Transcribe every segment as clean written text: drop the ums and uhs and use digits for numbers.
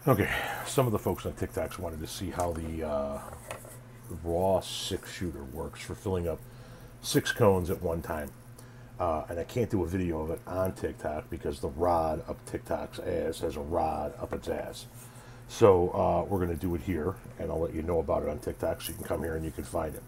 Okay, some of the folks on TikToks wanted to see how the raw 6-shooter works for filling up 6 cones at one time. And I can't do a video of it on TikTok because the rod up TikTok's ass has a rod up its ass. So we're going to do it here, and I'll let you know about it on TikTok so you can come here and you can find it.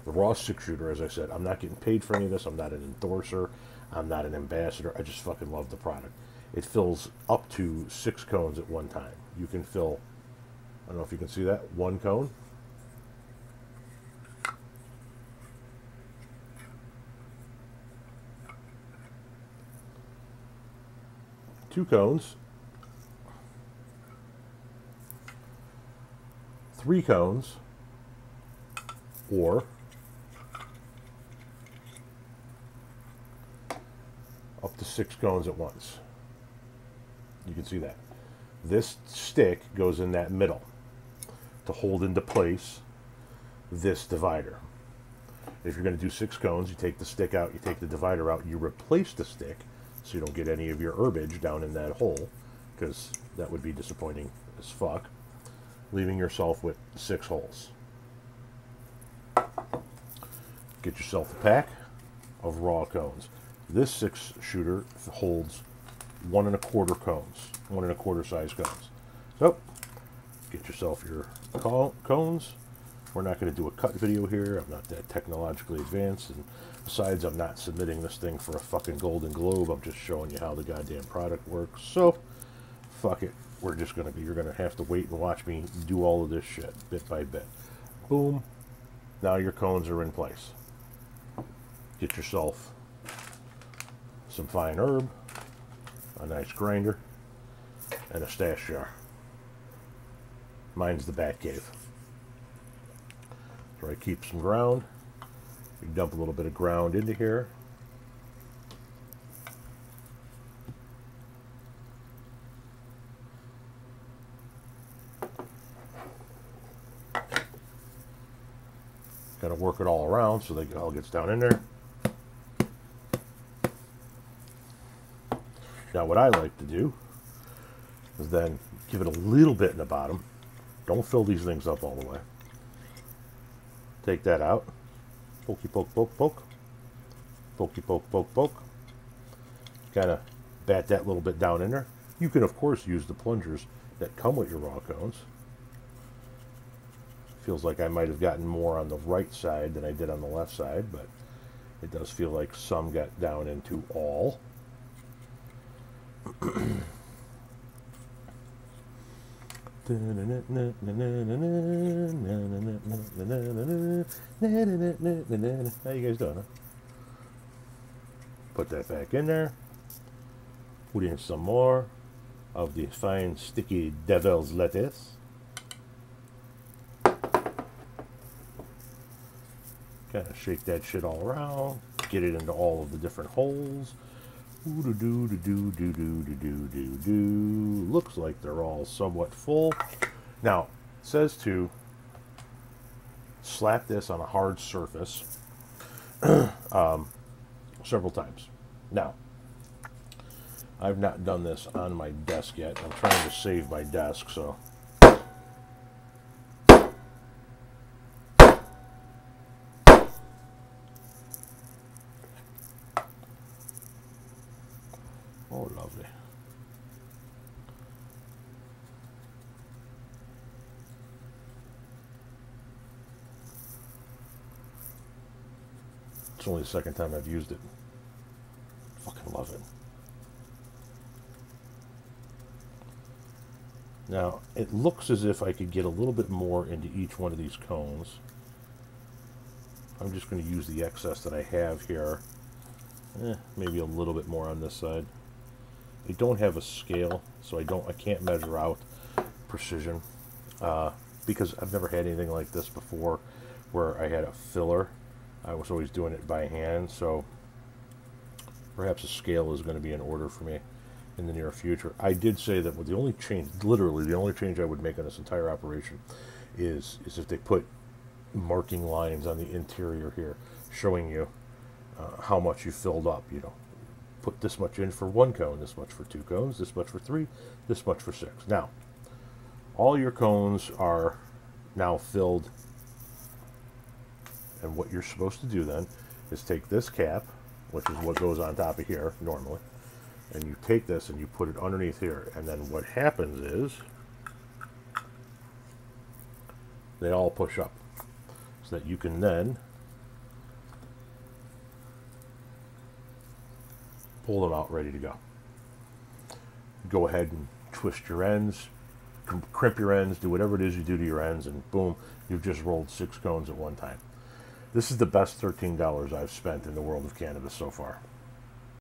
The raw 6-shooter, as I said, I'm not getting paid for any of this. I'm not an endorser. I'm not an ambassador. I just fucking love the product. It fills up to 6 cones at one time. You can fill, I don't know if you can see that, 1 cone. Two cones, 3 cones, or up to 6 cones at once. You can see that. This stick goes in that middle to hold into place this divider. If you're going to do 6 cones, you take the stick out, you take the divider out, you replace the stick so you don't get any of your herbage down in that hole, because that would be disappointing as fuck, leaving yourself with 6 holes. Get yourself a pack of raw cones. This 6-shooter holds 1 1/4 cones, 1 1/4 size cones. So, get yourself your cones. We're not going to do a cut video here. I'm not that technologically advanced, and besides, I'm not submitting this thing for a fucking Golden Globe. I'm just showing you how the goddamn product works. So, fuck it. We're just going to be, you're going to have to wait and watch me do all of this shit, bit by bit. Boom. Now your cones are in place. Get yourself some fine herb, a nice grinder, and a stash jar. Mine's the Bat Cave. So I keep some ground. You dump a little bit of ground into here. Got to work it all around so that it all gets down in there. Now what I like to do is then give it a little bit in the bottom. Don't fill these things up all the way. Take that out. Pokey poke poke poke. Pokey poke poke poke. Kind of bat that little bit down in there. You can of course use the plungers that come with your raw cones. Feels like I might have gotten more on the right side than I did on the left side, but it does feel like some got down into all. How you guys doing, huh? Put that back in there. Put in some more of the fine sticky devil's lettuce. Kind of shake that shit all around. Get it into all of the different holes. Looks like they're all somewhat full. Now, it says to slap this on a hard surface several times. Now, I've not done this on my desk yet. I'm trying to save my desk, so. Oh, lovely. It's only the second time I've used it. Fucking love it. Now, it looks as if I could get a little bit more into each one of these cones. I'm just going to use the excess that I have here. Maybe a little bit more on this side. I don't have a scale, so I can't measure out precision because I've never had anything like this before where I had a filler. I was always doing it by hand, so perhaps a scale is going to be in order for me in the near future. I did say that the only change, literally the only change I would make on this entire operation is if they put marking lines on the interior here showing you how much you filled up, you know, put this much in for 1 cone, this much for 2 cones, this much for 3, this much for 6. Now, all your cones are now filled, and what you're supposed to do then is take this cap, which is what goes on top of here normally, and you take this and you put it underneath here, and then what happens is they all push up so that you can then pull them out ready to go. Go ahead and twist your ends, crimp your ends, do whatever it is you do to your ends, and boom, you've just rolled 6 cones at one time. This is the best $13 I've spent in the world of cannabis so far.